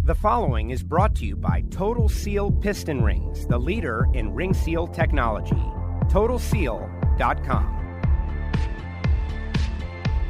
The following is brought to you by Total Seal Piston Rings, the leader in ring seal technology. TotalSeal.com.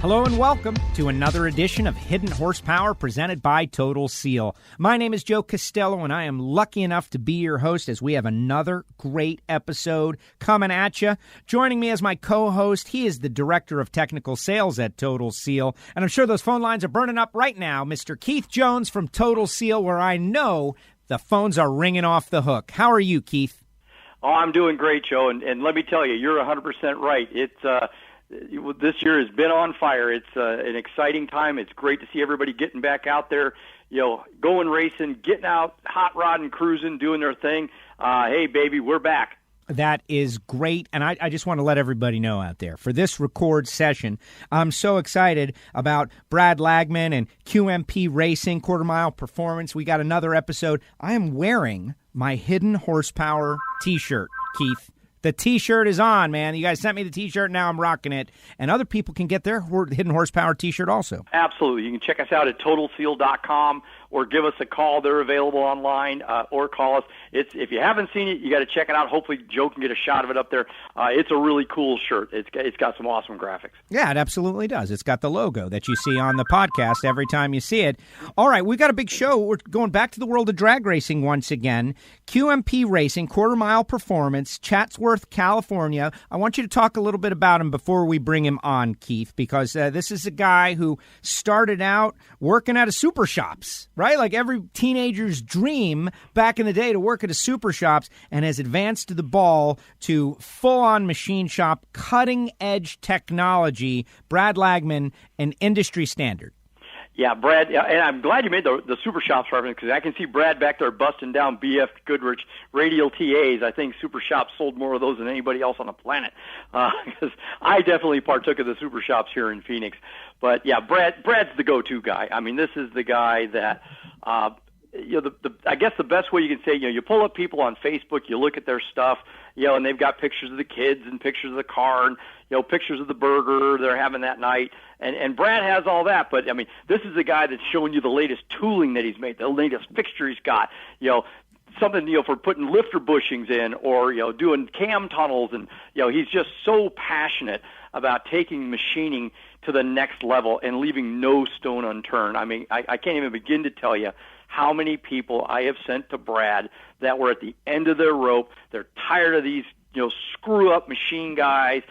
Hello and welcome to another edition of Hidden Horsepower presented by Total Seal. My name is Joe Costello, and I am lucky enough to be your host as we have another great episode coming at you. Joining me as my co-host, he is the Director of Technical Sales at Total Seal, and I'm sure those phone lines are burning up right now, Mr. Keith Jones from Total Seal, where I know the phones are ringing off the hook. How are you, Keith? Oh, I'm doing great, Joe, and let me tell you, you're 100% right. This year has been on fire. It's an exciting time. It's great to see everybody getting back out there, going racing, getting out, hot rodding, cruising, doing their thing. Hey, baby, we're back. That is great, and I just want to let everybody know out there, for this record session, I'm so excited about Brad Lagman and QMP Racing, Quarter Mile Performance. We got another episode. I am wearing my Hidden Horsepower t-shirt, Keith. The t-shirt is on, man. You guys sent me the t-shirt, now I'm rocking it. And other people can get their Hidden Horsepower t-shirt also. Absolutely. You can check us out at TotalSeal.com or give us a call. They're available online, or call us. If you haven't seen it, you got to check it out. Hopefully Joe can get a shot of it up there. It's a really cool shirt. It's got some awesome graphics. Yeah, it absolutely does. It's got the logo that you see on the podcast every time you see it. All right, we've got a big show. We're going back to the world of drag racing once again. QMP Racing, Quarter Mile Performance, Chatsworth, California. I want you to talk a little bit about him before we bring him on, Keith, because this is a guy who started out working at a super shops, right? Like every teenager's dream back in the day to work at a super shops, and has advanced to the ball to full-on machine shop, cutting-edge technology. Brad Lagman, an industry standard. Yeah, Brad, and I'm glad you made the Super Shops reference, because I can see Brad back there busting down BF Goodrich radial TAs. I think Super Shops sold more of those than anybody else on the planet, because I definitely partook of the Super Shops here in Phoenix. But yeah, Brad's the go-to guy. I mean, this is the guy that, I guess the best way you can say, you pull up people on Facebook, you look at their stuff, and they've got pictures of the kids and pictures of the car and, pictures of the burger they're having that night. And Brad has all that, but, I mean, this is the guy that's showing you the latest tooling that he's made, the latest fixture he's got, something, for putting lifter bushings in or, doing cam tunnels. And, he's just so passionate about taking machining to the next level and leaving no stone unturned. I mean, I can't even begin to tell you how many people I have sent to Brad that were at the end of their rope. They're tired of these, screw-up machine guys,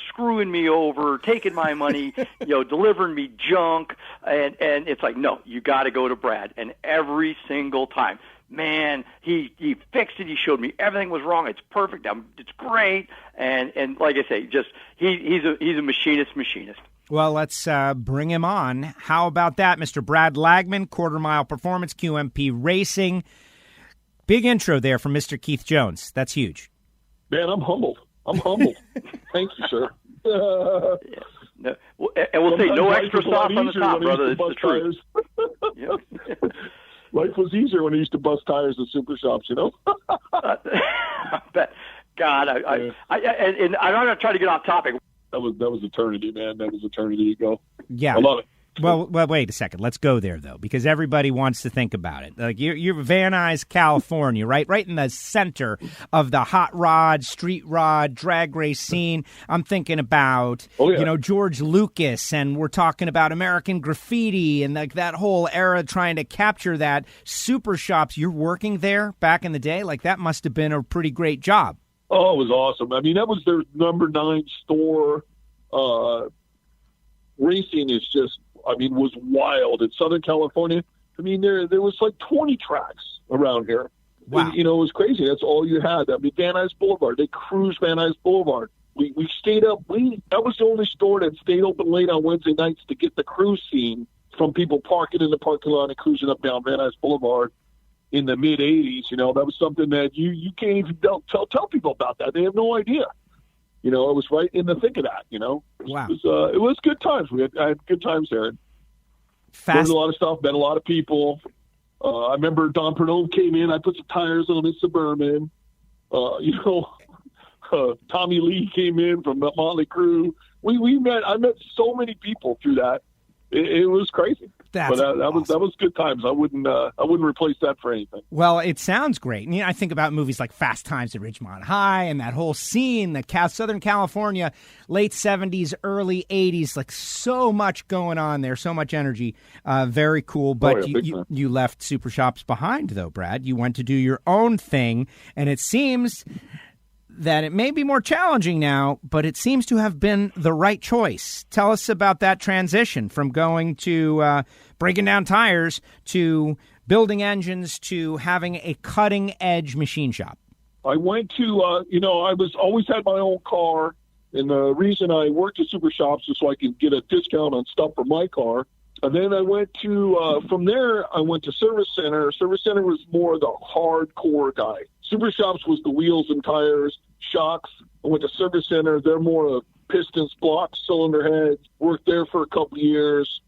screwing me over, taking my money, delivering me junk. And it's like, no, you got to go to Brad. And every single time, man, he fixed it. He showed me everything was wrong. It's perfect. It's great. And like I say, just he's a machinist. Well, let's bring him on. How about that, Mr. Brad Lagman, Quarter Mile Performance, QMP Racing. Big intro there from Mr. Keith Jones. That's huge. Man, I'm humbled. Thank you, sir. No, and we'll say no extra sauce on the top, brother. It's the truth. Life was easier when I used to bust tires at super shops, God, and I'm not going to try to get off topic. That was eternity, man. That was eternity ago. Yeah. I love it. Well, wait a second. Let's go there, though, because everybody wants to think about it. Like you're Van Nuys, California, right in the center of the hot rod, street rod, drag race scene. I'm thinking about, George Lucas, and we're talking about American Graffiti and like that whole era trying to capture that. Super shops, you're working there back in the day? Like that must have been a pretty great job. Oh, it was awesome. I mean, that was their number 9 store. Racing was wild in Southern California. I mean, there was like 20 tracks around here. Wow. It was crazy. That's all you had. I mean, Van Nuys Boulevard. They cruised Van Nuys Boulevard. We stayed up. That was the only store that stayed open late on Wednesday nights to get the cruise scene from people parking in the parking lot and cruising up down Van Nuys Boulevard in the mid-'80s. That was something that you can't even tell people about that. They have no idea. It was right in the thick of that, Wow. It was good times. I had good times there. Learned a lot of stuff, met a lot of people. I remember Don Pernod came in. I put some tires on his Suburban. Tommy Lee came in from Motley Crue. I met so many people through that. It was crazy. That's but that awesome. was good times. I wouldn't replace that for anything. Well, it sounds great. And, I think about movies like Fast Times at Ridgemont High and that whole scene, Southern California, late 70s, early 80s, like so much going on there, so much energy. Very cool. But you left Super Shops behind, though, Brad. You went to do your own thing, and it seems that it may be more challenging now, but it seems to have been the right choice. Tell us about that transition from going to breaking down tires to building engines to having a cutting-edge machine shop. I went to, I was always had my own car, and the reason I worked at Super Shops is so I could get a discount on stuff for my car. And then I went to, from there, I went to Service Center. Service Center was more the hardcore guy. Super Shops was the wheels and tires, shocks. I went to Service Center. They're more of pistons, blocks, cylinder heads. Worked there for a couple of years.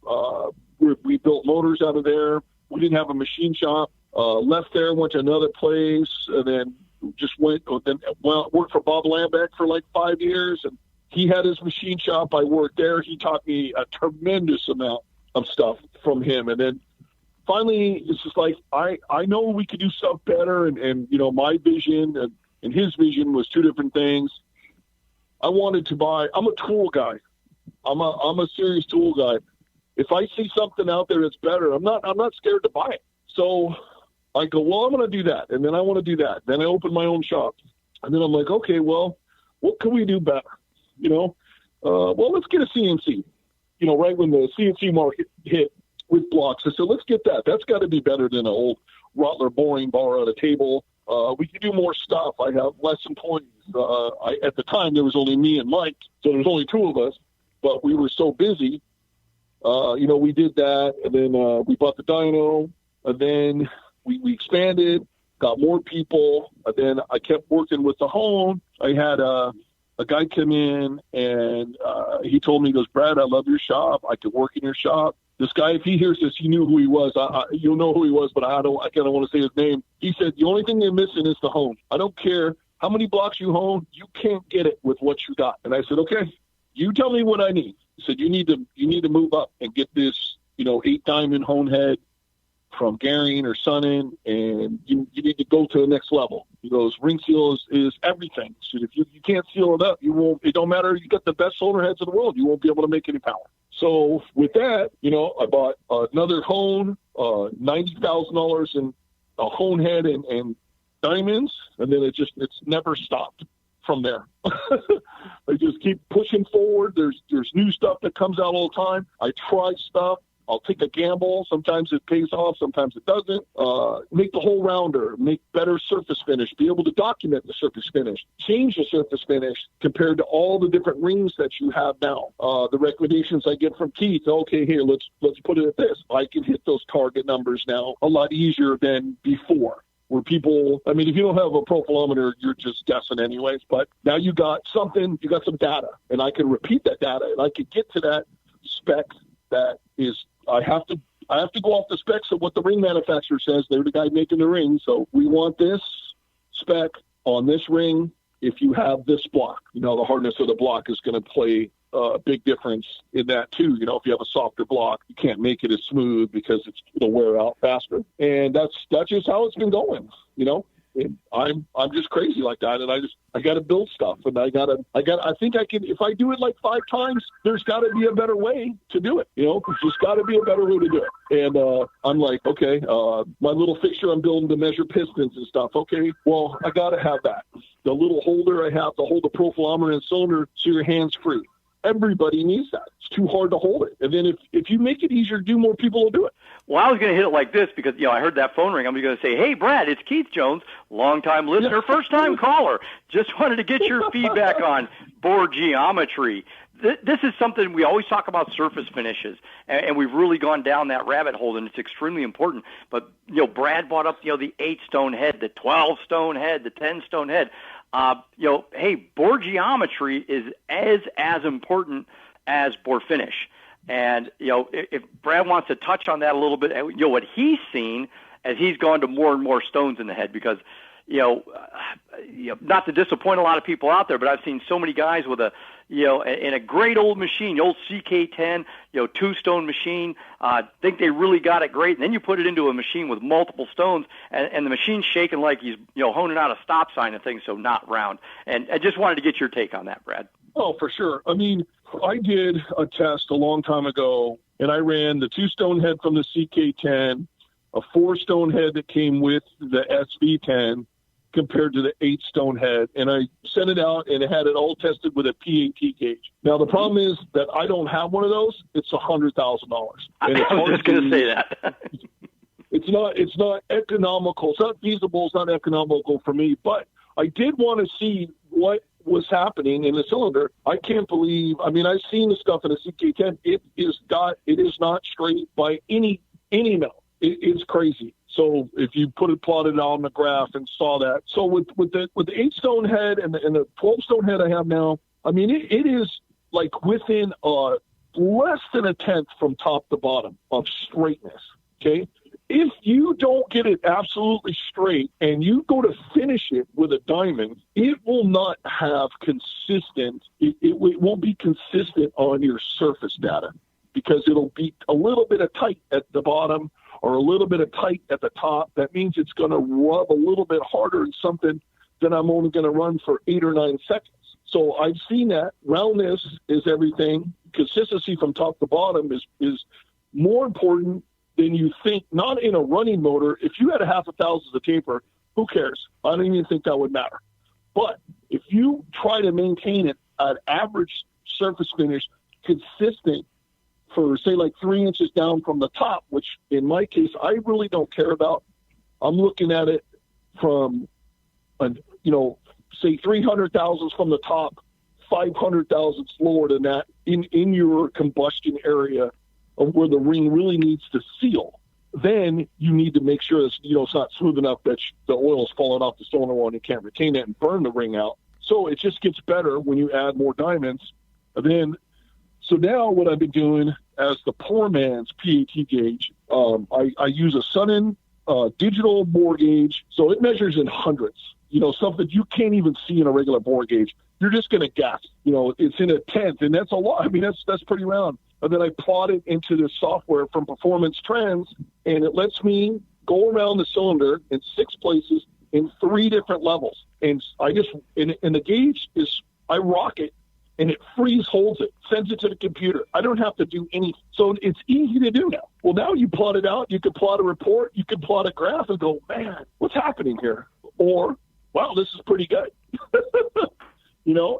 We built motors out of there. We didn't have a machine shop. Left there, went to another place, and then worked for Bob Lambeck for like 5 years. And he had his machine shop. I worked there. He taught me a tremendous amount of stuff from him. And then finally, it's just like, I know we could do stuff better. And my vision and his vision was two different things. I wanted to buy, I'm a tool guy. I'm a serious tool guy. If I see something out there that's better, I'm not scared to buy it. So I go, well, I'm going to do that. And then I want to do that. Then I open my own shop. And then I'm like, okay, well, what can we do better? Well, let's get a CNC. Right when the CNC market hit with blocks, I said, let's get that. That's got to be better than an old Rottler boring bar on a table. We can do more stuff. I have less employees. At the time, there was only me and Mike, so there was only two of us, but we were so busy. We did that, and then we bought the dyno, and then we expanded, got more people, and then I kept working with the home. I had a guy come in, and he told me, he goes, Brad, I love your shop. I could work in your shop. This guy, if he hears this, he knew who he was. You'll know who he was, but I kind of want to say his name. He said, the only thing they're missing is the hone. I don't care how many blocks you hone. You can't get it with what you got. And I said, okay, you tell me what I need. He said, you need to move up and get this, 8-diamond hone head from Garing or Sonnen, and you need to go to the next level. He goes, ring seal is everything. So if you can't seal it up, you won't. It don't matter. You got the best solder heads in the world. You won't be able to make any power. So with that, I bought another hone, $90,000 in a hone head and diamonds, and then it's never stopped from there. I just keep pushing forward. There's new stuff that comes out all the time. I try stuff. I'll take a gamble. Sometimes it pays off. Sometimes it doesn't. Make the whole rounder, make better surface finish, be able to document the surface finish, change the surface finish compared to all the different rings that you have now. The recommendations I get from Keith, okay, here, let's put it at this. I can hit those target numbers now a lot easier than before. Where people, if you don't have a profilometer, you're just guessing anyways. But now you got some data, and I can repeat that data, and I can get to that spec that is, I have to go off the specs of what the ring manufacturer says. They're the guy making the ring. So we want this spec on this ring if you have this block. The hardness of the block is going to play a big difference in that too. If you have a softer block, you can't make it as smooth because it'll wear out faster. And that's just how it's been going, And I'm just crazy like that, and I got to build stuff, and I think I can. If I do it like 5 times, there's got to be a better way to do it. There's just got to be a better way to do it. And I'm like, okay, my little fixture I'm building to measure pistons and stuff. Okay, well, I got to have that. The little holder I have to hold the profilometer and cylinder so your hand's free. Everybody needs that. It's too hard to hold it. And then if you make it easier to do, more people will do it. Well, I was going to hit it like this because, I heard that phone ring. I'm going to say, hey, Brad, it's Keith Jones, longtime listener, first-time caller. Just wanted to get your feedback on bore geometry. This is something we always talk about, surface finishes, and we've really gone down that rabbit hole, and it's extremely important. But, Brad brought up, the 8-stone head, the 12-stone head, the 10-stone head. Hey, bore geometry is as important as bore finish. And, if Brad wants to touch on that a little bit, what he's seen as he's gone to more and more stones in the head, because, not to disappoint a lot of people out there, but I've seen so many guys with a in a great old machine, the old CK10, two-stone machine. Think they really got it great. And then you put it into a machine with multiple stones, and the machine's shaking like he's, honing out a stop sign and things, so not round. And I just wanted to get your take on that, Brad. Oh, for sure. I mean, I did a test a long time ago, and I ran the two-stone head from the CK10, a four-stone head that came with the SV10, compared to the 8-stone head, and I sent it out and it had it all tested with a PAT gauge. Now the problem is that I don't have one of those. It's $100,000. I was just going to say that. It's not economical. It's not feasible. It's not economical for me. But I did want to see what was happening in the cylinder. I can't believe. I mean, I've seen the stuff in the CK10. It is not straight by any amount. It's crazy. So if you plotted it on the graph and saw that. So with the 8-stone head and the 12-stone head I have now, I mean, it is like within less than a tenth from top to bottom of straightness. Okay. If you don't get it absolutely straight and you go to finish it with a diamond, it will not have it won't be consistent on your surface data, because it'll be a little bit of tight at the bottom or a little bit of tight at the top. That means it's going to rub a little bit harder in something that I'm only going to run for 8 or 9 seconds. So I've seen that. Roundness is everything. Consistency from top to bottom is more important than you think, not in a running motor. If you had a half a thousandths of taper, who cares? I don't even think that would matter. But if you try to maintain it at average surface finish, consistent, for say like 3 inches down from the top, which in my case I really don't care about. I'm looking at it from, say 300 thousandths from the top, 500 thousandths lower than that in your combustion area of where the ring really needs to seal. Then you need to make sure it's not smooth enough that the oil's falling off the cylinder wall and you can't retain it and burn the ring out. So it just gets better when you add more diamonds. So now what I've been doing as the poor man's PAT gauge, I use a Sunnen digital bore gauge. So it measures in hundredths, something you can't even see in a regular bore gauge. You're just going to guess, it's in a tenth, and that's a lot. I mean, that's pretty round. And then I plot it into the software from Performance Trends, and it lets me go around the cylinder in 6 places in 3 different levels. And the gauge is, I rock it, and it freeze holds it, sends it to the computer. I don't have to do anything. So it's easy to do now. Well, now you plot it out. You could plot a report. You could plot a graph and go, man, what's happening here? Or, wow, this is pretty good.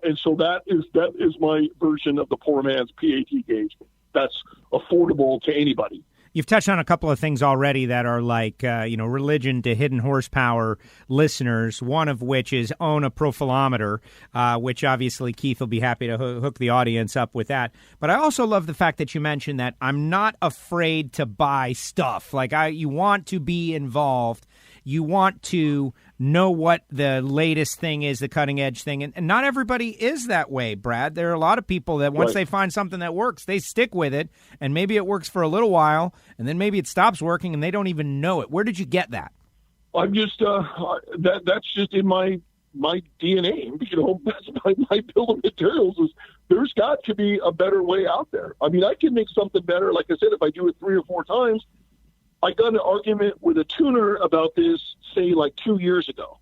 And so that is my version of the poor man's PAT gauge. That's affordable to anybody. You've touched on a couple of things already that are like, religion to hidden horsepower listeners, one of which is own a profilometer, which obviously Keith will be happy to hook the audience up with that. But I also love the fact that you mentioned that I'm not afraid to buy stuff. Like you want to be involved. You want to know what the latest thing is, the cutting edge thing. And not everybody is that way, Brad. There are a lot of people that once they find something that works, they stick with it. And maybe it works for a little while, and then maybe it stops working and they don't even know it. Where did you get that? I'm just, that's just in my DNA. That's my bill of materials is there's got to be a better way out there. I mean, I can make something better. Like I said, if I do it 3 or 4 times, I got an argument with a tuner about this, say, like 2 years ago.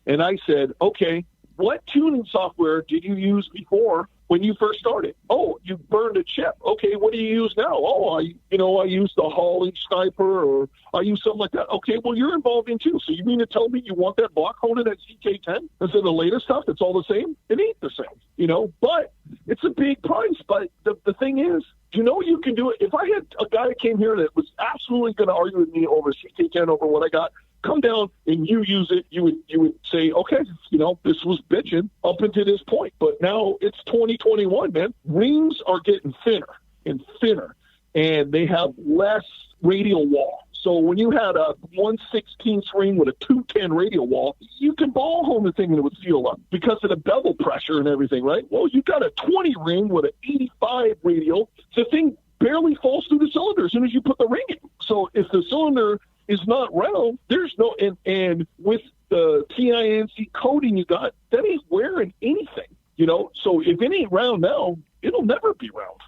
And I said, okay, what tuning software did you use before when you first started? Oh, you burned a chip. Okay, what do you use now? Oh, I use the Hawley Sniper, or I use something like that. Okay, well, you're involved in too. So you mean to tell me you want that block holding at CK10 instead of the latest stuff? It's all the same? It ain't the same, but it's a big price. But the thing is, you can do it. If I had a guy that came here that was absolutely going to argue with me over CK10 over what I got, come down and you use it, you would say, okay, this was bitching up until this point. But now it's 2021, man. Rings are getting thinner and thinner, and they have less radial wall. So when you had a 1/16 ring with a 210 radial wall, you can ball home the thing and it would seal up because of the bevel pressure and everything, right? Well, you got a 20 ring with an 85 radial. The thing barely falls through the cylinder as soon as you put the ring in. So if the cylinder is not round, there's no, and with the TINC coating you got, that ain't wearing anything. So if it ain't round now, it'll never be round,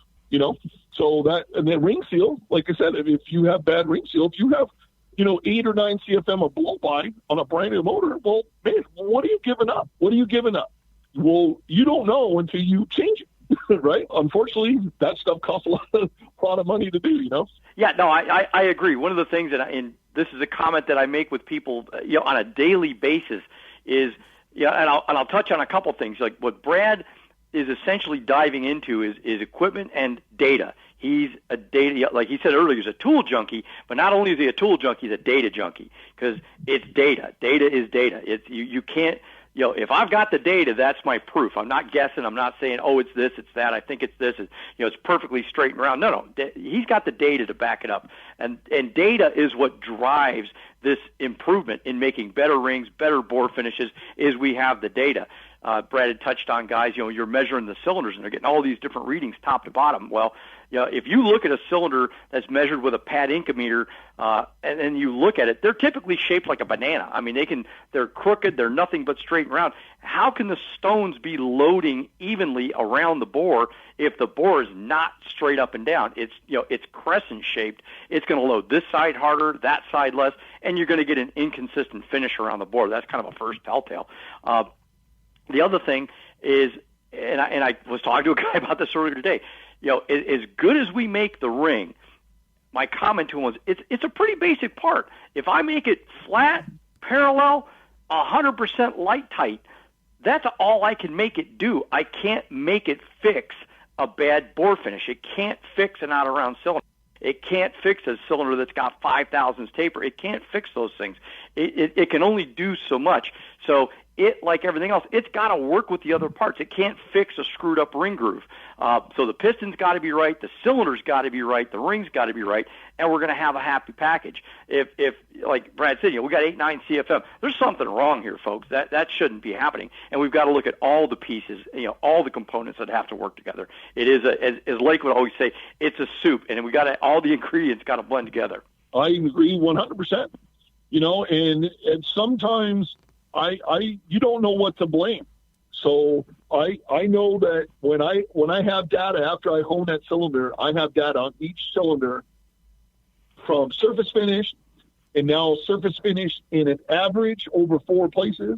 So that, and then ring seal, like I said, if you have bad ring seal, if you have, 8 or 9 CFM of blow by on a brand new motor, well, man, what are you giving up? What are you giving up? Well, you don't know until you change it, right? Unfortunately, that stuff costs a lot of money to do, Yeah, no, I agree. One of the things and this is a comment that I make with people, on a daily basis is, and I'll touch on a couple things. Like what Brad is essentially diving into is equipment and data. He's a data, like he said earlier, he's a tool junkie, but not only is he a tool junkie, he's a data junkie because it's data. Data is data. It's you can't, if I've got the data, that's my proof. I'm not guessing. I'm not saying, oh, it's this, it's that. I think it's this. It's perfectly straight and round. No. He's got the data to back it up, and data is what drives this improvement in making better rings, better bore finishes. Is we have the data. Brad had touched on, guys, you're measuring the cylinders and they're getting all these different readings top to bottom. Well, if you look at a cylinder that's measured with a pad incometer, and then you look at it, they're typically shaped like a banana. I mean, they're crooked, they're nothing but straight and round. How can the stones be loading evenly around the bore if the bore is not straight up and down? It's crescent shaped. It's going to load this side harder, that side less, and you're going to get an inconsistent finish around the bore. That's kind of a first telltale. The other thing is, and I was talking to a guy about this earlier today, as good as we make the ring, my comment to him was, it's a pretty basic part. If I make it flat, parallel, 100% light tight, that's all I can make it do. I can't make it fix a bad bore finish. It can't fix an out-of-round cylinder. It can't fix a cylinder that's got 5,000 taper. It can't fix those things. It can only do so much. So it, like everything else, it's got to work with the other parts. It can't fix a screwed up ring groove. So the piston's got to be right, the cylinder's got to be right, the ring's got to be right, and we're going to have a happy package. If like Brad said, we got 8-9 CFM. There's something wrong here, folks. That shouldn't be happening. And we've got to look at all the pieces, all the components that have to work together. It is as Lake would always say, it's a soup, and we got all the ingredients got to blend together. I agree 100%. And sometimes you don't know what to blame. So I know that when I have data after I hone that cylinder, I have data on each cylinder from surface finish and now surface finish in an average over 4 places.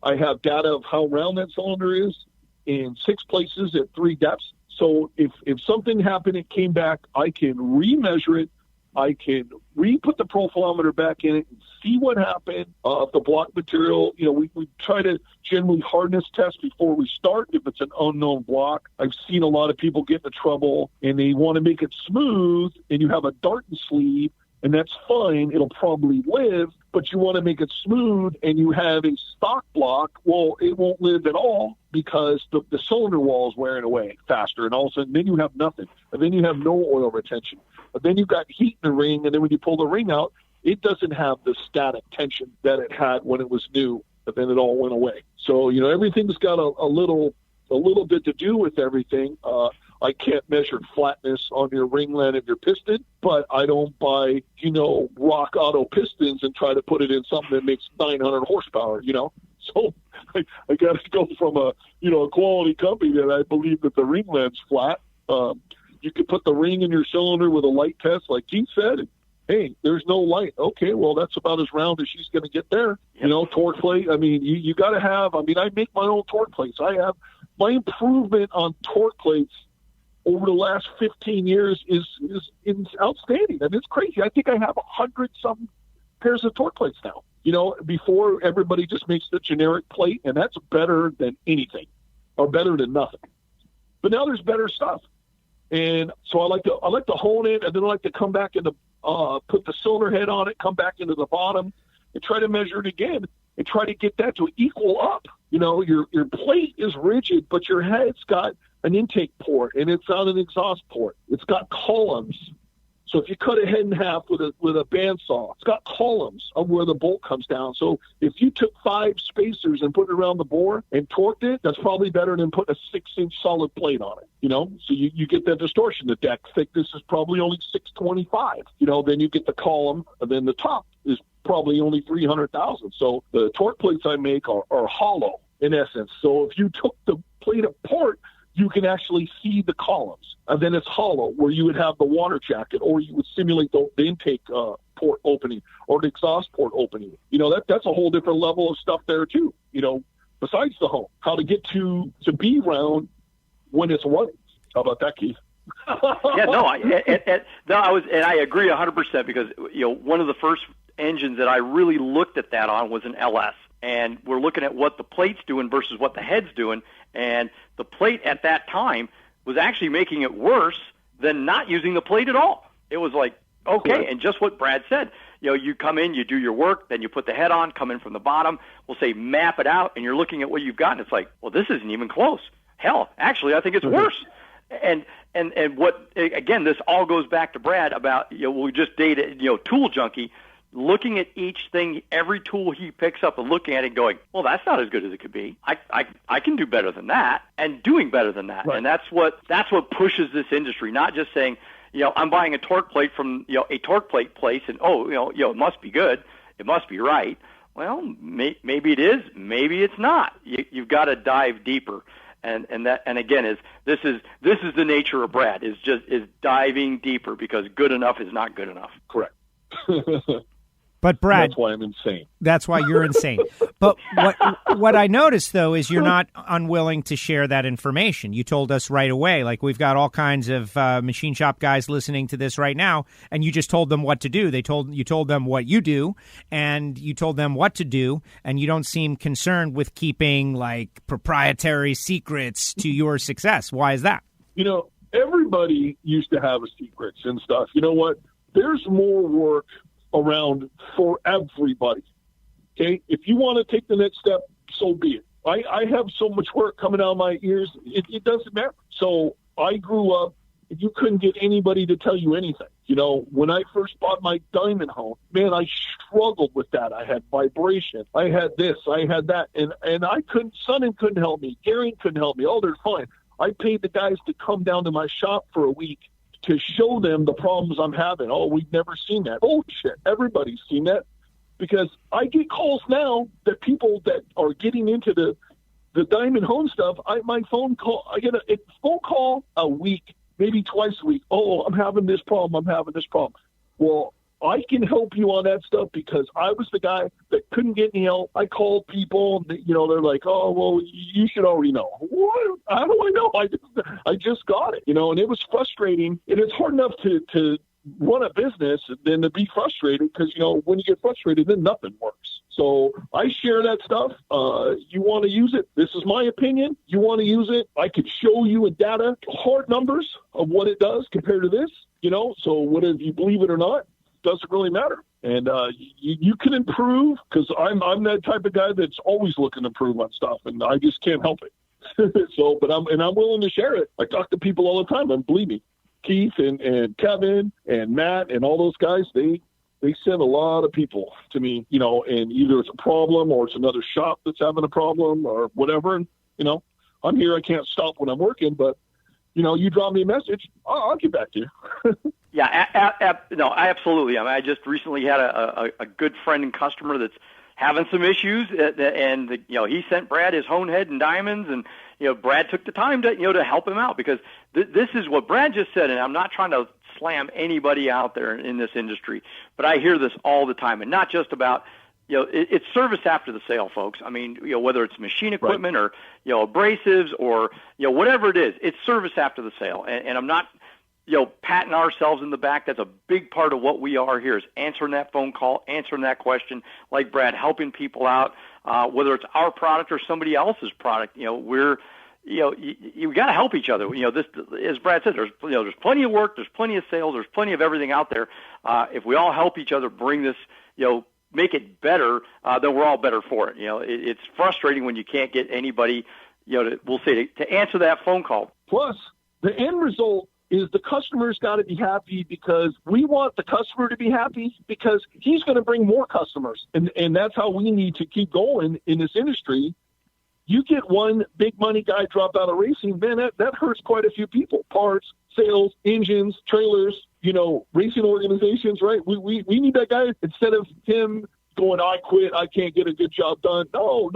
I have data of how round that cylinder is in 6 places at 3 depths. So if something happened, it came back, I can remeasure it. I can re-put the profilometer back in it and see what happened. If the block material, we try to generally hardness test before we start if it's an unknown block. I've seen a lot of people get into trouble and they want to make it smooth, and you have a darten sleeve, and that's fine. It'll probably live, but you want to make it smooth and you have a stock block. Well, it won't live at all because the cylinder wall is wearing away faster, and all of a sudden then you have nothing, and then you have no oil retention. But then you've got heat in the ring, and then when you pull the ring out, it doesn't have the static tension that it had when it was new, but then it all went away. So, everything's got a little bit to do with everything. I can't measure flatness on your ringlet of your piston, but I don't buy, rock auto pistons and try to put it in something that makes 900 horsepower, So I got to go from a quality company that I believe that the ringlet's flat. You could put the ring in your cylinder with a light test, like Keith said, and, hey, there's no light. Okay, well, that's about as round as she's going to get there. Yep. Torque plate. I mean, you got to have, I make my own torque plates. I have my improvement on torque plates over the last 15 years is outstanding. I mean, it's crazy. I think I have 100-something pairs of torque plates now. Before everybody just makes the generic plate, and that's better than anything or better than nothing. But now there's better stuff. And so I like to hone it, and then I like to come back and put the cylinder head on it, come back into the bottom, and try to measure it again, and try to get that to equal up. Your plate is rigid, but your head's got an intake port, and it's on an exhaust port. It's got columns. So if you cut a head in half with a bandsaw, it's got columns of where the bolt comes down. So if you took 5 spacers and put it around the bore and torqued it, that's probably better than putting a 6-inch solid plate on it. So you get that distortion. The deck thickness is probably only 625. Then you get the column, and then the top is probably only 300,000. So the torque plates I make are hollow in essence. So if you took the plate apart, you can actually see the columns. And then it's hollow, where you would have the water jacket, or you would simulate the intake port opening or the exhaust port opening. That's a whole different level of stuff there too. Besides the home, how to get to be round when it's running. How about that, Keith? Yeah, no, I agree 100% because one of the first engines that I really looked at that on was an LS, and we're looking at what the plate's doing versus what the head's doing, and the plate at that time was actually making it worse than not using the plate at all. It was like, okay, Correct. And just what Brad said, you come in, you do your work, then you put the head on, come in from the bottom, we'll say map it out, and you're looking at what you've got, and it's like, well, this isn't even close. Hell, actually, I think it's worse. And what, again, this all goes back to Brad about, we just dated, Tool Junkie, looking at each thing, every tool he picks up and looking at it going, well, that's not as good as it could be. I can do better than that and doing better than that. Right. And that's what pushes this industry, not just saying, I'm buying a torque plate from, a torque plate place and, it must be good. It must be right. Well, maybe it is. Maybe it's not. You've got to dive deeper. And again, this is the nature of Brad is diving deeper because good enough is not good enough. Correct. But Brad, that's why I'm insane. That's why you're insane. But what I noticed, though, is you're not unwilling to share that information. You told us right away, like we've got all kinds of machine shop guys listening to this right now, and you just told them what to do. You told them what you do, and you told them what to do, and you don't seem concerned with keeping like proprietary secrets to your success. Why is that? Everybody used to have secrets and stuff. You know what? There's more work around for everybody. Okay, if you want to take the next step, so be it. I have so much work coming out of my ears, it doesn't matter. So I grew up, you couldn't get anybody to tell you anything. When I first bought my diamond home, man, I struggled with that. I had vibration. I had this, I had that, and I couldn't, Sonnen couldn't help me. Gary couldn't help me. Oh, they're fine. I paid the guys to come down to my shop for a week to show them the problems I'm having. Oh, we've never seen that. Bullshit. Everybody's seen that because I get calls now that people that are getting into the diamond home stuff, I get a phone call a week, maybe twice a week. Oh, I'm having this problem. Well, I can help you on that stuff because I was the guy that couldn't get any help. I called people, and they're like, "Oh, well, you should already know." What? How do I know? I just got it, and it was frustrating. And it's hard enough to run a business than to be frustrated because when you get frustrated, then nothing works. So I share that stuff. You want to use it? This is my opinion. You want to use it? I could show you with data, hard numbers of what it does compared to this. So whether you believe it or not, doesn't really matter. And you can improve because I'm that type of guy that's always looking to improve on stuff, and I just can't help it. But I'm willing to share it. I talk to people all the time, and believe me, Keith and Kevin and Matt and all those guys, they send a lot of people to me, and either it's a problem or it's another shop that's having a problem or whatever. And I'm here. I can't stop when I'm working, but you drop me a message, I'll get back to you. Yeah, no, absolutely. I just recently had a good friend and customer that's having some issues, and he sent Brad his hone head and diamonds, and Brad took the time to help him out because this is what Brad just said, and I'm not trying to slam anybody out there in this industry, but I hear this all the time, and not just about it's service after the sale, folks. I mean, whether it's machine equipment or abrasives or whatever it is, it's service after the sale, and I'm not patting ourselves in the back. That's a big part of what we are here is answering that phone call, answering that question, like Brad, helping people out, whether it's our product or somebody else's product. We're, you got to help each other. This, as Brad said, there's plenty of work, there's plenty of sales, there's plenty of everything out there. If we all help each other bring this, make it better, then we're all better for it. It's frustrating when you can't get anybody, to answer that phone call. Plus, the end result is the customer's got to be happy because we want the customer to be happy because he's going to bring more customers. And that's how we need to keep going in this industry. You get one big money guy drop out of racing, man, that hurts quite a few people. Parts, sales, engines, trailers, racing organizations, right? We need that guy instead of him, going, I quit, I can't get a good job done. No.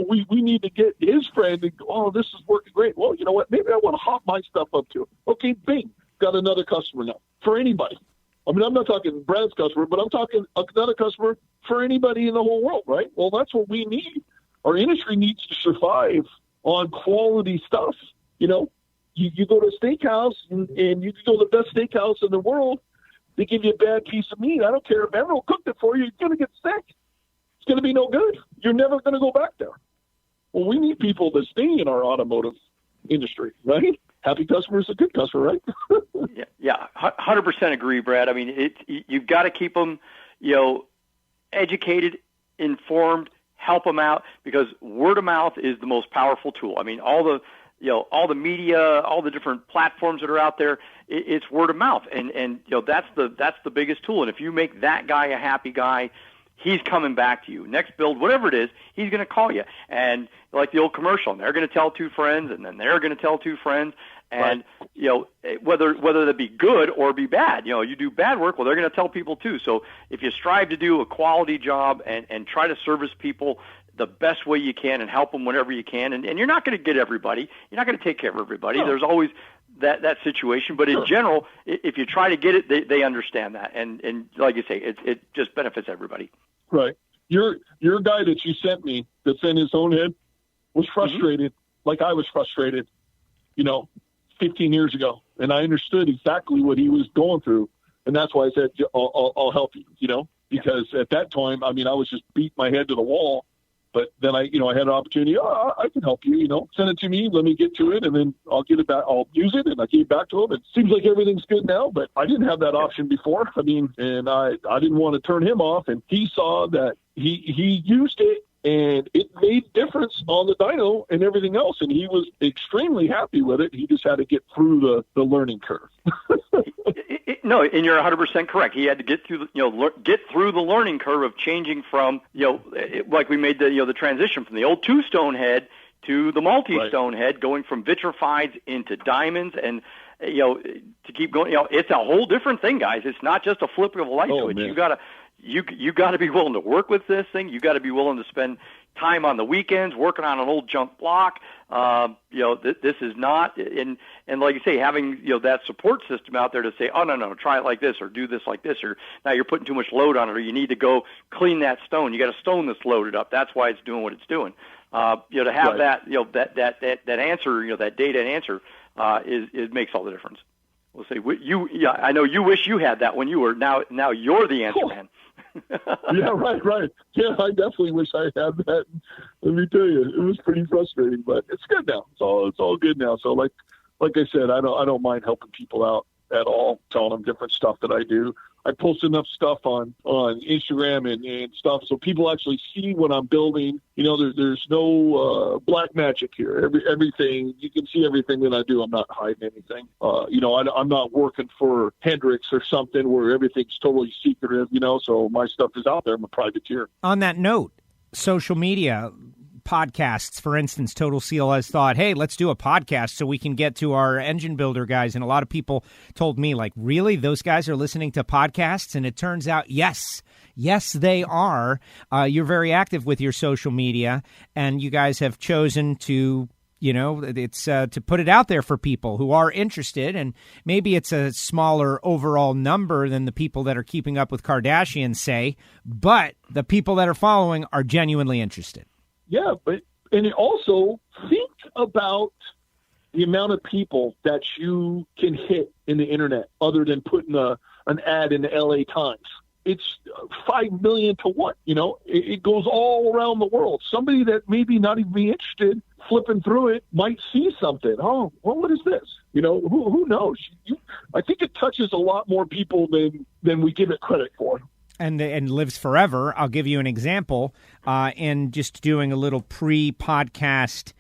We need to get his friend and go, oh, this is working great. Well, you know what? Maybe I want to hop my stuff up to it. Okay, bing, got another customer now for anybody. I mean, I'm not talking Brad's customer, but I'm talking another customer for anybody in the whole world, right? Well, that's what we need. Our industry needs to survive on quality stuff. You know, you go to a steakhouse and you can go to the best steakhouse in the world. They give you a bad piece of meat. I don't care if everyone cooked it for you. You're going to get sick. It's going to be no good. You're never going to go back there. Well, we need people to stay in our automotive industry, right? Happy customer is a good customer, right? Yeah, 100% agree, Brad. I mean, you've got to keep them, educated, informed, help them out, because word of mouth is the most powerful tool. I mean, all the media, all the different platforms that are out there, it's word of mouth, and that's the biggest tool. And if you make that guy a happy guy, he's coming back to you. Next build, whatever it is, he's going to call you. And like the old commercial, and they're going to tell two friends, and then they're going to tell two friends. And, whether that be good or be bad, you do bad work, well, they're going to tell people too. So if you strive to do a quality job and try to service people the best way you can and help them whenever you can, and you're not going to get everybody. You're not going to take care of everybody. No. There's always that situation. But in general, if you try to get it, they understand that. And like you say, it just benefits everybody. Right. Your guy that you sent me that's in his own head was frustrated, like I was frustrated, 15 years ago, and I understood exactly what he was going through, and that's why I said I'll help you, because at that time, I mean, I was just beating my head to the wall. But then I had an opportunity. Oh, I can help you. Send it to me. Let me get to it, and then I'll get it back. I'll use it, and I give it back to him. It seems like everything's good now, but I didn't have that option before. I mean, and I didn't want to turn him off, and he saw that he used it. And it made difference on the dyno and everything else. And he was extremely happy with it. He just had to get through the learning curve. No, and you're 100% correct. He had to get through the learning curve of changing from, like we made the transition from the old two-stone head to the multi-stone head, going from vitrifieds into diamonds, and to keep going. It's a whole different thing, guys. It's not just a flip of a light switch. Man. You got to be willing to work with this thing. You got to be willing to spend time on the weekends working on an old junk block. This is not, and like you say, having that support system out there to say, oh no, try it like this, or do this like this, or now you're putting too much load on it, or you need to go clean that stone. You got a stone that's loaded up. That's why it's doing what it's doing. To have that answer, that data and answer, it makes all the difference. We'll say I know you wish you had that when you were now you're the answer man. Yeah, right. Yeah, I definitely wish I had that. Let me tell you, it was pretty frustrating, but it's good now. It's all good now. So like I said, I don't mind helping people out at all, telling them different stuff that I do. I post enough stuff on Instagram and stuff so people actually see what I'm building. There's no black magic here. Everything, you can see everything that I do. I'm not hiding anything. I'm not working for Hendrix or something where everything's totally secretive, so my stuff is out there. I'm a privateer. On that note, social media, podcasts, for instance, Total Seal has thought, hey, let's do a podcast so we can get to our engine builder guys. And a lot of people told me, like, really? Those guys are listening to podcasts? And it turns out, yes, they are. You're very active with your social media, and you guys have chosen to, it's to put it out there for people who are interested. And maybe it's a smaller overall number than the people that are keeping up with Kardashians say, but the people that are following are genuinely interested. Yeah, and also think about the amount of people that you can hit in the internet other than putting an ad in the LA Times. It's 5 million to 1, it goes all around the world. Somebody that maybe not even be interested, flipping through it, might see something. Oh, well, what is this? Who knows? I think it touches a lot more people than we give it credit for. And lives forever. I'll give you an example. In just doing a little pre-podcast,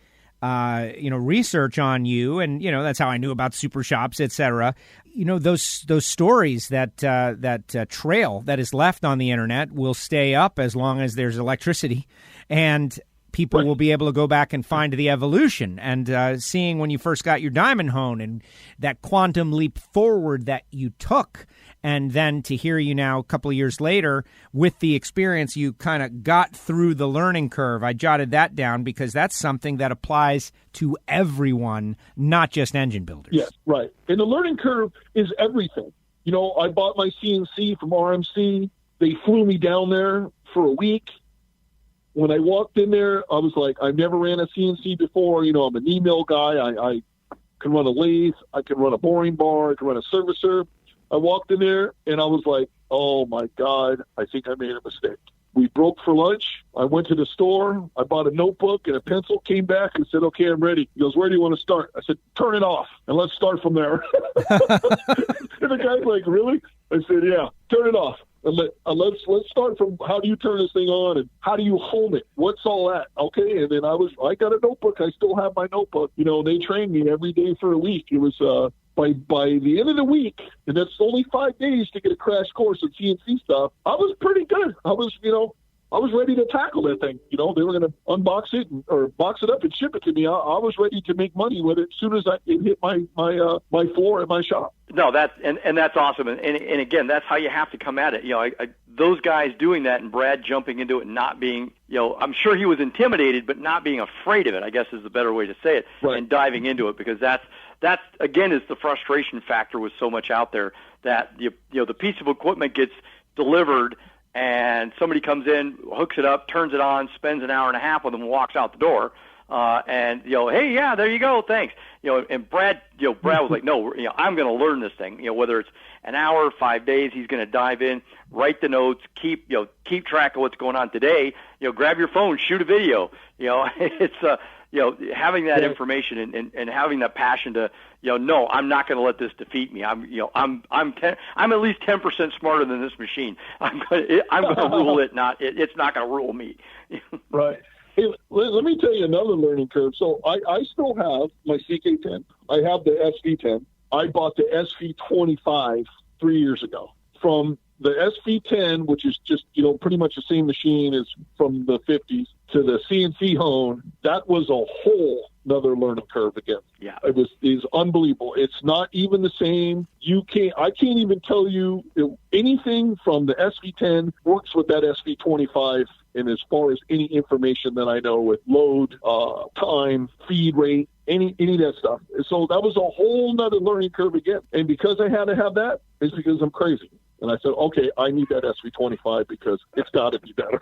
research on you, and that's how I knew about super shops, etc. Those stories that trail that is left on the internet will stay up as long as there's electricity, and people will be able to go back and find the evolution and seeing when you first got your diamond hone and that quantum leap forward that you took. And then to hear you now a couple of years later with the experience, you kind of got through the learning curve. I jotted that down because that's something that applies to everyone, not just engine builders. Yes, right. And the learning curve is everything. You know, I bought my CNC from RMC. They flew me down there for a week. When I walked in there, I was like, I've never ran a CNC before. You know, I'm an email guy. I can run a lathe. I can run a boring bar. I can run a servicer. I walked in there, and I was like, oh, my God, I think I made a mistake. We broke for lunch. I went to the store. I bought a notebook and a pencil, came back and said, okay, I'm ready. He goes, where do you want to start? I said, turn it off, and let's start from there. And the guy's like, really? I said, yeah, turn it off. And let's start from how do you turn this thing on and how do you home it? What's all that? Okay, and then I got a notebook. I still have my notebook. You know, they trained me every day for a week. It was by the end of the week, and that's only 5 days to get a crash course on CNC stuff. I was pretty good. I was ready to tackle that thing. You know, they were going to unbox it or box it up and ship it to me. I was ready to make money with it as soon as it hit my floor at my shop. No, that's awesome. And again, that's how you have to come at it. You know, those guys doing that and Brad jumping into it and not being, you know, I'm sure he was intimidated, but not being afraid of it, I guess is the better way to say it, right. And diving into it, because that's again is the frustration factor with so much out there that the piece of equipment gets delivered and somebody comes in, hooks it up, turns it on, spends an hour and a half with them, and walks out the door. And hey, yeah, there you go, thanks. And Brad was like, no, I'm going to learn this thing. Whether it's an hour, 5 days, he's going to dive in, write the notes, keep track of what's going on today. Grab your phone, shoot a video. It's having that information and having that passion to, no, I'm not going to let this defeat me. I'm at least 10% smarter than this machine. I'm going to rule it. It's not going to rule me. Right. Hey, let me tell you another learning curve. So I still have my CK10. I have the SV10. I bought the SV25 3 years ago. From the SV10, which is just, pretty much the same machine as from the 50s, to the CNC hone, that was a whole another learning curve again. Yeah. It's unbelievable. It's not even the same. I can't even tell you anything from the SV10 works with that SV25. And as far as any information that I know with load, time, feed rate, any of that stuff. So that was a whole nother learning curve again. And because I had to have that, it's because I'm crazy. And I said, okay, I need that SV25 because it's got to be better.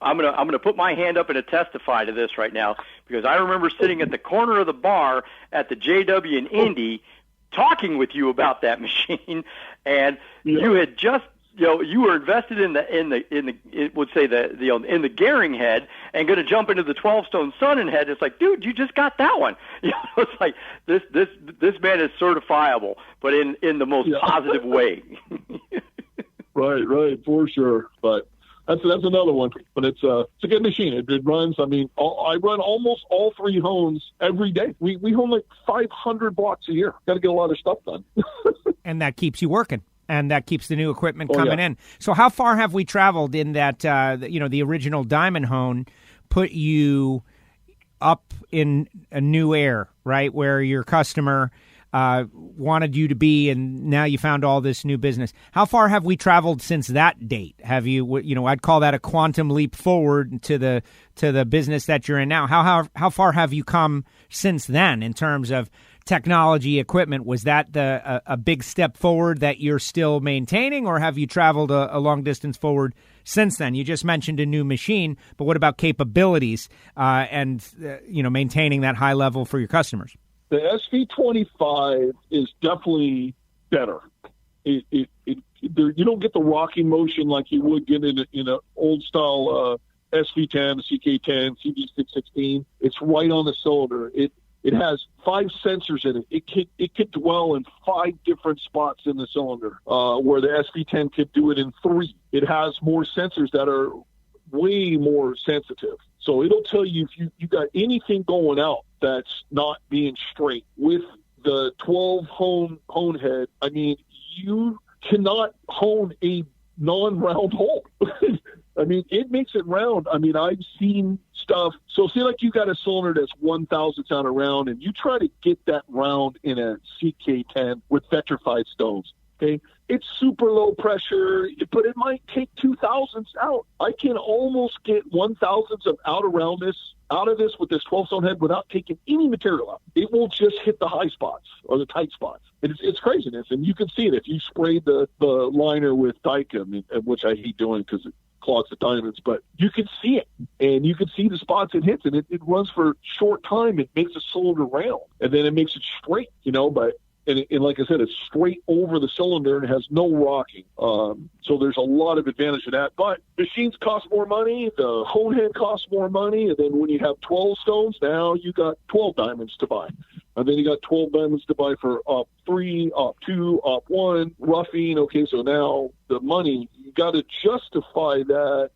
I'm gonna put my hand up and testify to this right now, because I remember sitting at the corner of the bar at the JW in Indy talking with you about that machine, and you had just you were invested in the Gearing head and going to jump into the 12-stone Sun head. It's like, dude, you just got that one. It's like this man is certifiable, but in the most positive way. Right, for sure. But that's another one. But it's a good machine. It runs. I mean, I run almost all three hones every day. We hone like 500 blocks a year. Got to get a lot of stuff done. And that keeps you working. And that keeps the new equipment coming in. So how far have we traveled in that, the original Diamond Hone put you up in a new air, right, where your customer wanted you to be, and now you found all this new business. How far have we traveled since that date? Have you, I'd call that a quantum leap forward to the business that you're in now. How far have you come since then in terms of technology, equipment? Was that a big step forward that you're still maintaining, or have you traveled a long distance forward since then? You just mentioned a new machine, but what about capabilities and maintaining that high level for your customers? The SV25 is definitely better. You don't get the rocking motion like you would get in an old style SV10, CK10, CD616. It's right on the cylinder. It has 5 sensors in it. It could dwell in 5 different spots in the cylinder, where the SV10 could do it in 3. It has more sensors that are way more sensitive. So it'll tell you if you got anything going out that's not being straight. With the 12 hone head, I mean, you cannot hone a non-round hole. I mean, it makes it round. I mean, I've seen stuff. So say like you got a cylinder that's 1,000th on a round, and you try to get that round in a CK10 with vitrified stones. Okay, it's super low pressure, but it might take 2,000ths out. I can almost get 1,000ths of out of this with this 12-stone head without taking any material out. It will just hit the high spots or the tight spots. It's craziness, and you can see it if you spray the liner with Dicam, which I hate doing because it clogs the diamonds, but you can see it, and you can see the spots it hits, and it runs for a short time. It makes the cylinder round, and then it makes it straight, but and like I said, it's straight over the cylinder and has no rocking. So there's a lot of advantage to that. But machines cost more money. The hone head costs more money. And then when you have 12 stones, now you got 12 diamonds to buy. And then you got 12 diamonds to buy for up 3, up 2, up 1, roughing. Okay, so now the money, you got to justify that,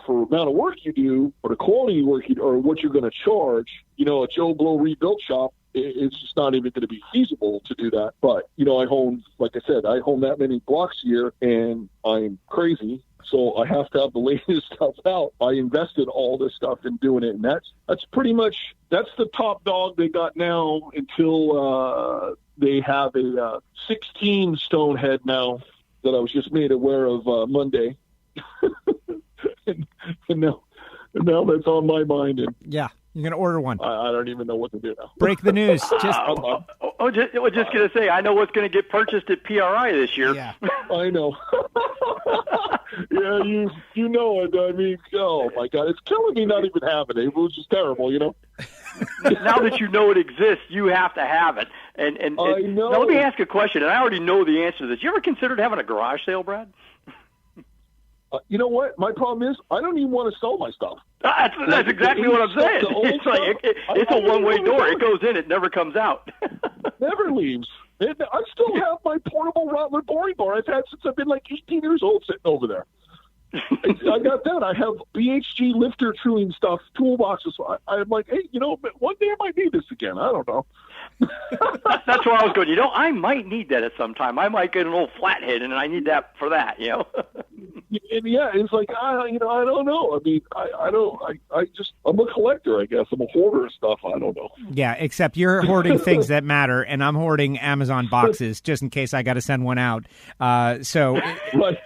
for the amount of work you do or the quality of work you do or what you're going to charge. A Joe Blow rebuild shop, it's just not even going to be feasible to do that. But, I hone, like I said, I hone that many blocks a year, and I'm crazy. So I have to have the latest stuff out. I invested all this stuff in doing it, and that's pretty much, that's the top dog they got now until they have a 16 stone head now that I was just made aware of Monday. and now that's on my mind. And yeah. You're going to order one. I don't even know what to do now. Break the news. Just going to say, I know what's going to get purchased at PRI this year. Yeah. I know. Yeah, you know it. I mean, oh, my God. It's killing me not even having it, which is terrible, Now that you know it exists, you have to have it. And I know. Now let me ask a question, and I already know the answer to this. You ever considered having a garage sale, Brad? You know what? My problem is I don't even want to sell my stuff. That's exactly what I'm saying. It's like it's a one-way door. It goes in, it never comes out. Never leaves. I still have my portable Rattler boring bar I've had since I've been like 18 years old sitting over there. I got that. I have BHG lifter tooling stuff, toolboxes. I'm like, hey, one day I might need this again. I don't know. That's where I was going. I might need that at some time. I might get an old flathead, and I need that for that. And yeah, it's like I don't know. I mean, I'm a collector, I guess. I'm a hoarder of stuff. I don't know. Yeah, except you're hoarding things that matter, and I'm hoarding Amazon boxes just in case I got to send one out. Right.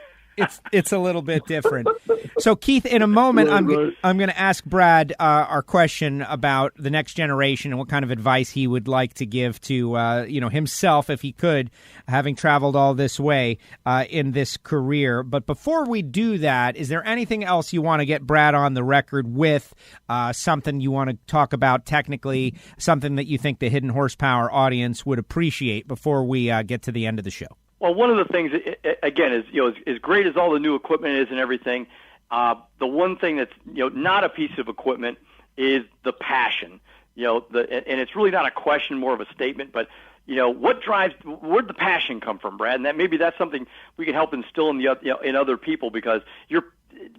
It's a little bit different. So, Keith, in a moment, I'm going to ask Brad our question about the next generation and what kind of advice he would like to give to himself, if he could, having traveled all this way in this career. But before we do that, is there anything else you want to get Brad on the record with? Something you want to talk about technically, something that you think the Hidden Horsepower audience would appreciate before we get to the end of the show? Well, one of the things, again, is as great as all the new equipment is and everything, the one thing that's not a piece of equipment is the passion. And it's really not a question, more of a statement. But where'd the passion come from, Brad? And that's something we can help instill in other people, because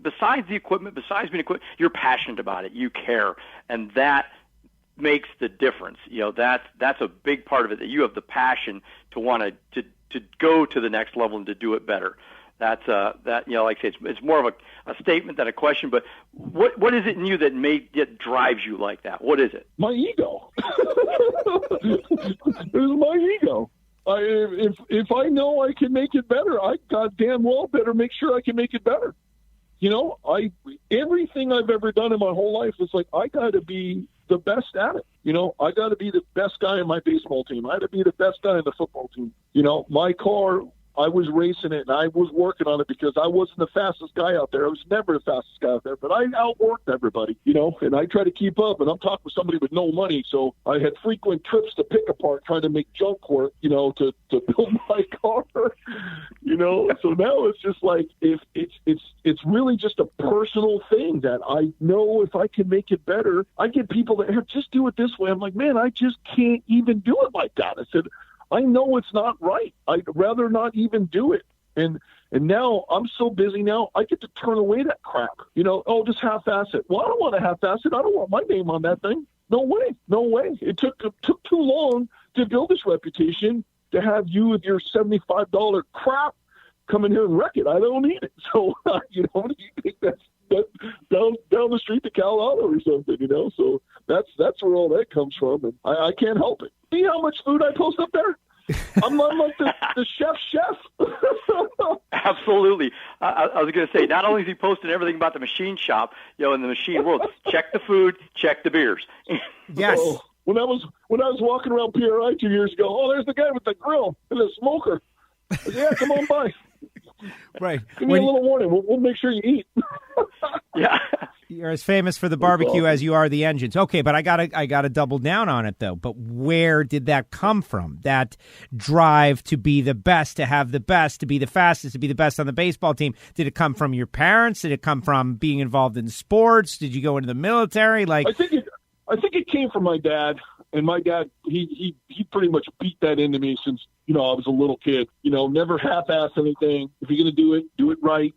besides the equipment, besides being equipment, you're passionate about it. You care, and that makes the difference. That's a big part of it. That you have the passion to want to go to the next level and to do it better. That's like I say, it's more of a statement than a question. But what is it in you that drives you like that? What is it? My ego. It's my ego. If I know I can make it better, I goddamn well better make sure I can make it better. Everything I've ever done in my whole life is like I got to be the best at it. I got to be the best guy in my baseball team. I got to be the best guy in the football team. My car, I was racing it and I was working on it because I wasn't the fastest guy out there. I was never the fastest guy out there, but I outworked everybody, and I try to keep up. And I'm talking with somebody with no money, so I had frequent trips to pick apart trying to make junk work, to build my car, So now it's just like it's really just a personal thing that I know if I can make it better. I get people that just do it this way. I'm like, man, I just can't even do it like that. I said, I know it's not right. I'd rather not even do it. And now I'm so busy now, I get to turn away that crap. Just half-ass it. Well, I don't want to half-ass it. I don't want my name on that thing. No way. It took too long to build this reputation to have you with your $75 crap come in here and wreck it. I don't need it. So, you think that's down the street to Cal Auto or something, So that's where all that comes from, and I can't help it. See how much food I post up there? I'm like the chef. Absolutely. I was going to say, not only is he posting everything about the machine shop, in the machine world, check the food, check the beers. Yes. So, when I was walking around PRI 2 years ago, there's the guy with the grill and the smoker. I said, yeah, come on by. Right. Give me a little warning. We'll make sure you eat. Yeah. You're as famous for the barbecue as you are the engines. Okay, but I gotta double down on it though. But where did that come from? That drive to be the best, to have the best, to be the fastest, to be the best on the baseball team. Did it come from your parents? Did it come from being involved in sports? Did you go into the military? I think it came from my dad. And my dad, he pretty much beat that into me since, I was a little kid. Never half-ass anything. If you're going to do it right.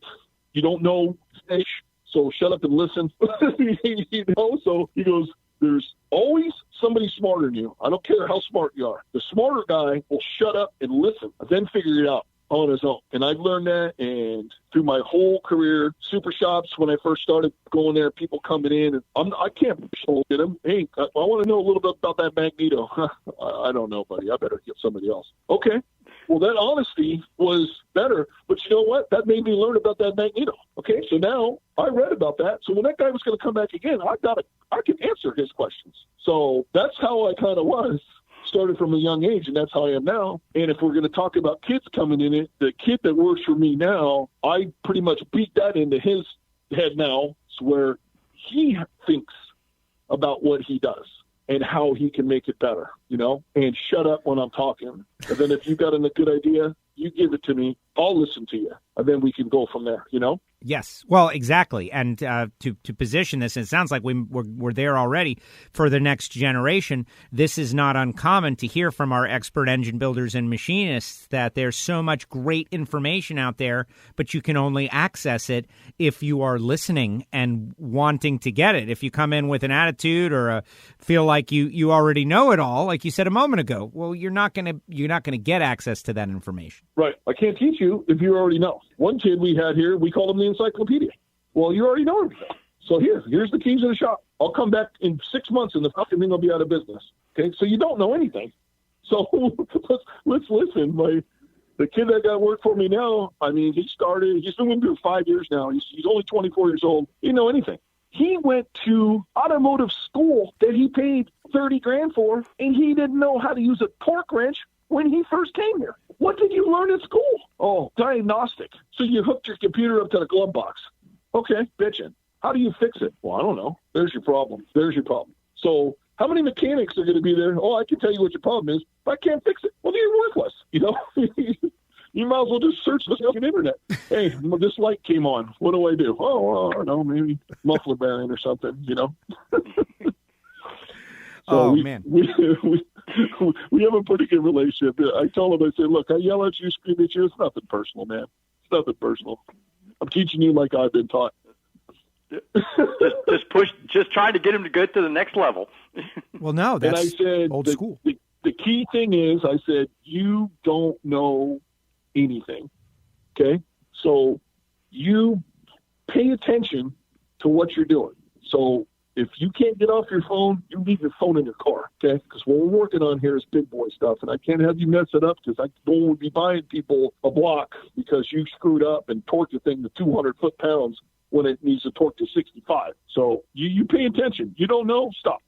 You don't know fish, so shut up and listen. So he goes, there's always somebody smarter than you. I don't care how smart you are. The smarter guy will shut up and listen, then figure it out on his own. And I've learned that, and through my whole career, super shops, when I first started going there, people coming in, and I can't at them. Hey, I want to know a little bit about that magneto. I don't know, buddy. I better get somebody else. Okay. Well, that honesty was better, but you know what? That made me learn about that magneto. Okay, so now I read about that. So when that guy was going to come back again, I can answer his questions. So that's how I kind of was. Started from a young age, and that's how I am now. And if we're going to talk about kids coming in it, the kid that works for me now, I pretty much beat that into his head now, where he thinks about what he does and how he can make it better, and shut up when I'm talking. And then if you got a good idea, you give it to me. I'll listen to you, and then we can go from there, Yes. Well, exactly. And to position this, and it sounds like we're there already for the next generation. This is not uncommon to hear from our expert engine builders and machinists that there's so much great information out there, but you can only access it if you are listening and wanting to get it. If you come in with an attitude or feel like you already know it all, like you said a moment ago, well, you're not gonna get access to that information. Right. I can't teach you if you already know. One kid we had here, we called him the encyclopedia. Well, you already know everything. So here's the keys to the shop. I'll come back in 6 months and the fucking thing will be out of business. Okay, so you don't know anything. So let's listen. The kid that got work for me now, he's been with me for 5 years now. He's only 24 years old. He didn't know anything. He went to automotive school that he paid $30,000 for, and he didn't know how to use a torque wrench when he first came here. What did you learn in school? Oh, diagnostic. So you hooked your computer up to the glove box. Okay, bitchin'. How do you fix it? Well, I don't know. There's your problem. So how many mechanics are going to be there? Oh, I can tell you what your problem is, but I can't fix it. Well, then you're worthless. You might as well just search the fucking internet. Hey, this light came on. What do I do? Oh, well, I don't know. Maybe muffler bearing or something, So man. We have a pretty good relationship. I tell him, I say, look, I yell at you, scream at you. It's nothing personal, man. It's nothing personal. I'm teaching you like I've been taught. just trying to get him to get to the next level. Well, no, that's and I said, old school. The key thing is, I said, you don't know anything. Okay? So you pay attention to what you're doing. So if you can't get off your phone, you leave your phone in your car, okay? Because what we're working on here is big boy stuff, and I can't have you mess it up because I won't be buying people a block because you screwed up and torqued the thing to 200 foot-pounds when it needs to torque to 65. So you pay attention. You don't know? Stop.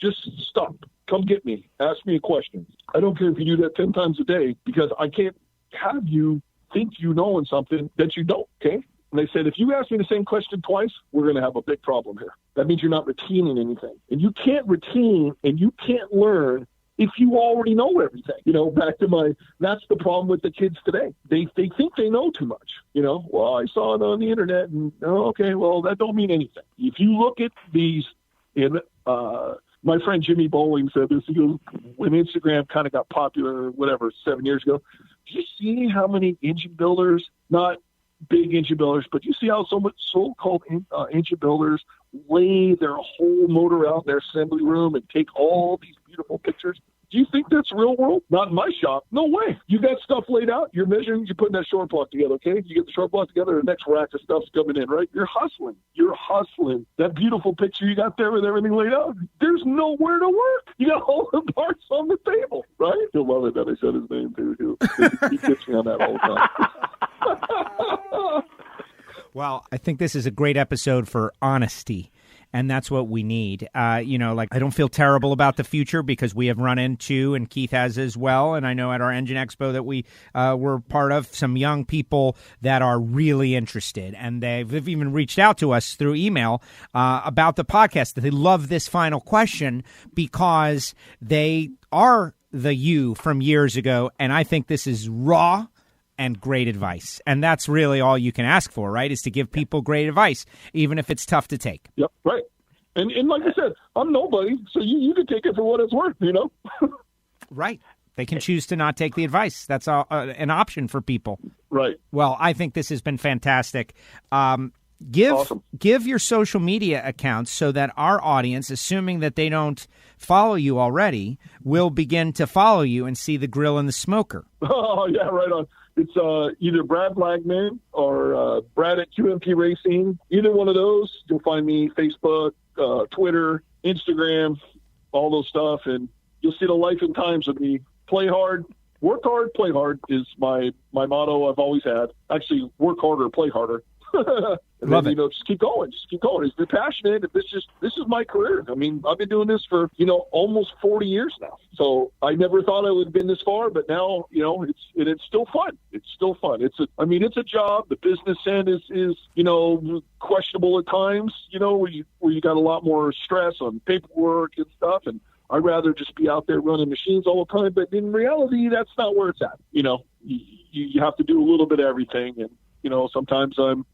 Just stop. Come get me. Ask me a question. I don't care if you do that 10 times a day because I can't have you think you know in something that you don't, okay? And they said, if you ask me the same question twice, we're going to have a big problem here. That means you're not retaining anything. And you can't retain and you can't learn if you already know everything. Back to that's the problem with the kids today. They think they know too much. Well, I saw it on the internet and, okay, well, that don't mean anything. If you look at these, my friend Jimmy Bowling said this, he goes, when Instagram kind of got popular, 7 years ago, do you see how many engine builders, not big engine builders, but you see how so much so-called engine builders lay their whole motor out in their assembly room and take all these beautiful pictures? Do you think that's real world? Not in my shop. No way. You got stuff laid out. You're measuring. You're putting that short block together, okay? You get the short block together, the next rack of stuff's coming in, right? You're hustling. You're hustling. That beautiful picture you got there with everything laid out, there's nowhere to work. You got all the parts on the table, right? He'll love it that I said his name, too. He gets me on that all the time. Well, I think this is a great episode for honesty. And that's what we need. I don't feel terrible about the future because we have run into, and Keith has as well, and I know at our Engine Expo that we were part of, some young people that are really interested. And they've even reached out to us through email about the podcast, that they love this final question because they are the you from years ago. And I think this is raw and great advice. And that's really all you can ask for, right, is to give people great advice, even if it's tough to take. Yep, right. And like I said, I'm nobody, so you can take it for what it's worth, Right. They can choose to not take the advice. That's an option for people. Right. Well, I think this has been fantastic. Give your social media accounts so that our audience, assuming that they don't follow you already, will begin to follow you and see the grill and the smoker. Oh, yeah, right on. It's either Brad Lagman or Brad at QMP Racing. Either one of those, you'll find me. Facebook, Twitter, Instagram, all those stuff, and you'll see the life and times of me. Play hard, work hard, play hard is my motto I've always had. Actually, work harder, play harder. And Love then, it. just keep going. If you're passionate, if this is my career. I mean, I've been doing this for, almost 40 years now. So I never thought I would have been this far, but now, it's still fun. It's still fun. It's a job. The business end is questionable at times, where you got a lot more stress on paperwork and stuff. And I'd rather just be out there running machines all the time. But in reality, that's not where it's at. You have to do a little bit of everything. And, sometimes I'm,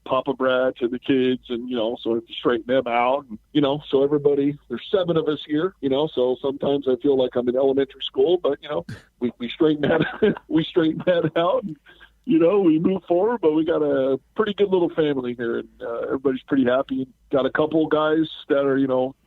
Papa Brad to the kids and, so I have to straighten them out. And, so everybody, there's 7 of us here, so sometimes I feel like I'm in elementary school, but, we straighten that out and, we move forward, but we got a pretty good little family here and everybody's pretty happy. Got a couple guys that are,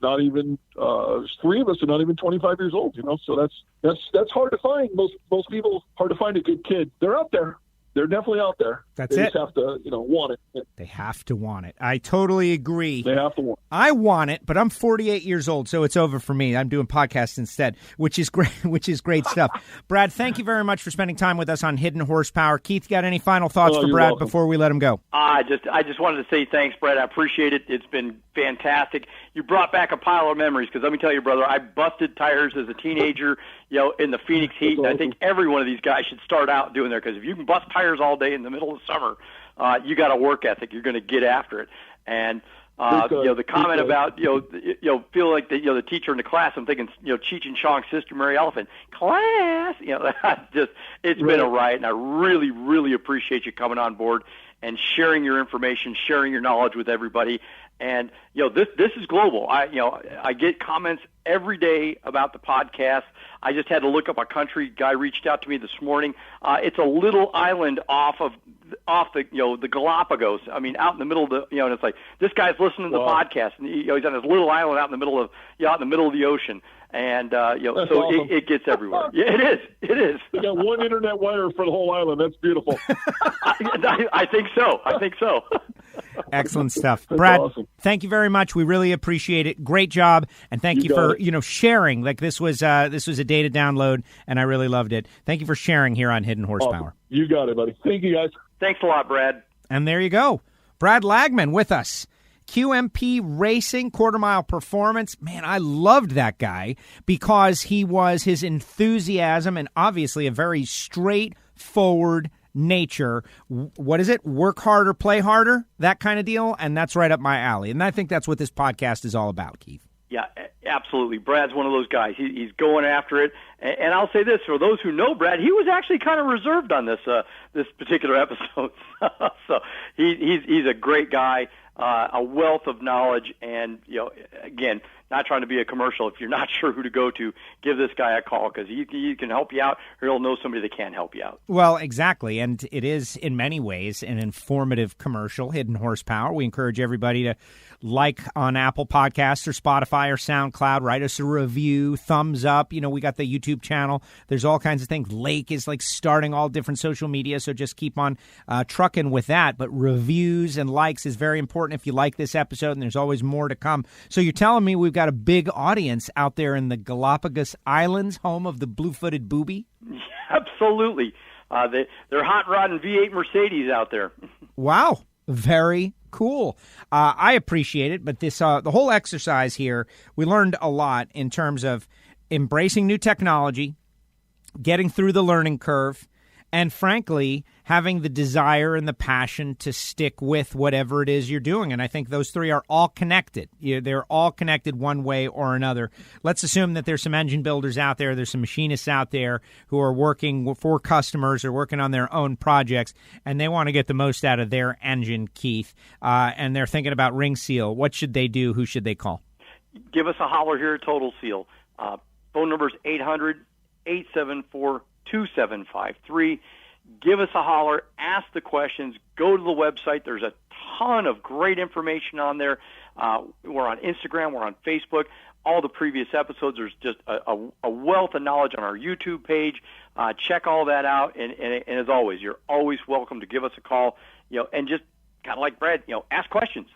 not even, there's 3 of us are not even 25 years old, so that's hard to find. Most people, hard to find a good kid. They're out there. They're definitely out there. That's they it. Just have to, want it. They have to want it. I totally agree. They have to want it. I want it, but I'm 48 years old, so it's over for me. I'm doing podcasts instead, which is great. Which is great stuff. Brad, thank you very much for spending time with us on Hidden Horsepower. Keith, got any final thoughts for Brad before we let him go? I just wanted to say thanks, Brad. I appreciate it. It's been fantastic. You brought back a pile of memories because let me tell you, brother, I busted tires as a teenager, in the Phoenix heat. And I think every one of these guys should start out doing there because if you can bust tires all day in the middle of summer, you got a work ethic. You're going to get after it. And the comment about feel like the teacher in the class. I'm thinking Cheech and Chong's Sister Mary Elephant class. It's been a riot, and I really, really appreciate you coming on board and sharing your information, sharing your knowledge with everybody. And this is global. I get comments every day about the podcast. I just had to look up a country. Guy reached out to me this morning. It's a little island off the the Galapagos. I mean, out in the middle of the and it's like this guy's listening to the podcast, and he's on this little island out in the middle of the ocean. And so awesome. it gets everywhere. Yeah, it is. They got one internet wire for the whole island. That's beautiful. I think so. Excellent stuff. That's Brad, awesome. Thank you very much. We really appreciate it. Great job. And thank you for, sharing. Like this was a data download and I really loved it. Thank you for sharing here on Hidden Horsepower. Awesome. You got it, buddy. Thank you guys. Thanks a lot, Brad. And there you go. Brad Lagman with us. QMP Racing, quarter mile performance. Man, I loved that guy because his enthusiasm and obviously a very straightforward nature. What is it? Work harder, play harder, that kind of deal. And that's right up my alley. And I think that's what this podcast is all about, Keith. Yeah, absolutely. Brad's one of those guys. He's going after it. And I'll say this, for those who know Brad, he was actually kind of reserved on this particular episode. So he's a great guy. A wealth of knowledge, and again, not trying to be a commercial. If you're not sure who to go to, give this guy a call because he can help you out, or he'll know somebody that can help you out. Well, exactly. And it is, in many ways, an informative commercial, Hidden Horsepower. We encourage everybody to like on Apple Podcasts or Spotify or SoundCloud, write us a review, thumbs up. We got the YouTube channel. There's all kinds of things. Lake is like starting all different social media, so just keep on trucking with that. But reviews and likes is very important if you like this episode, and there's always more to come. So you're telling me we've got a big audience out there in the Galapagos Islands, home of the blue-footed booby? Absolutely. They're hot rodding V8 Mercedes out there. Wow. Very cool. I appreciate it, but this the whole exercise here, we learned a lot in terms of embracing new technology, getting through the learning curve, and frankly, having the desire and the passion to stick with whatever it is you're doing. And I think those three are all connected. They're all connected one way or another. Let's assume that there's some engine builders out there, there's some machinists out there who are working for customers or working on their own projects, and they want to get the most out of their engine, Keith, and they're thinking about ring seal. What should they do? Who should they call? Give us a holler here at Total Seal. Phone number is 800-874-2753. Give us a holler, ask the questions, go to the website. There's a ton of great information on there. We're on Instagram, we're on Facebook. All the previous episodes, there's just a wealth of knowledge on our YouTube page. Check all that out, and as always, you're always welcome to give us a call, and just kind of like Brad, ask questions.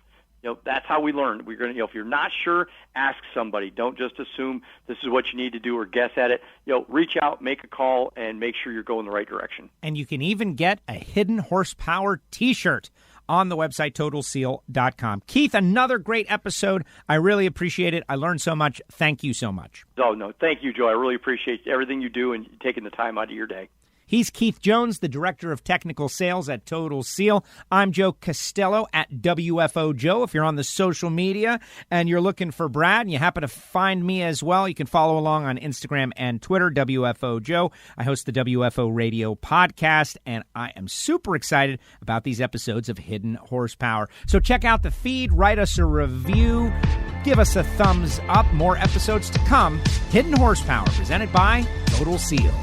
That's how we learn. We're going to, if you're not sure, ask somebody. Don't just assume this is what you need to do or guess at it. Reach out, make a call, and make sure you're going the right direction. And you can even get a Hidden Horsepower T-shirt on the website, TotalSeal.com. Keith, another great episode. I really appreciate it. I learned so much. Thank you so much. Oh, no, thank you, Joe. I really appreciate everything you do and taking the time out of your day. He's Keith Jones, the Director of Technical Sales at Total Seal. I'm Joe Costello at WFO Joe. If you're on the social media and you're looking for Brad and you happen to find me as well, you can follow along on Instagram and Twitter, WFO Joe. I host the WFO Radio podcast, and I am super excited about these episodes of Hidden Horsepower. So check out the feed, write us a review, give us a thumbs up. More episodes to come. Hidden Horsepower, presented by Total Seal.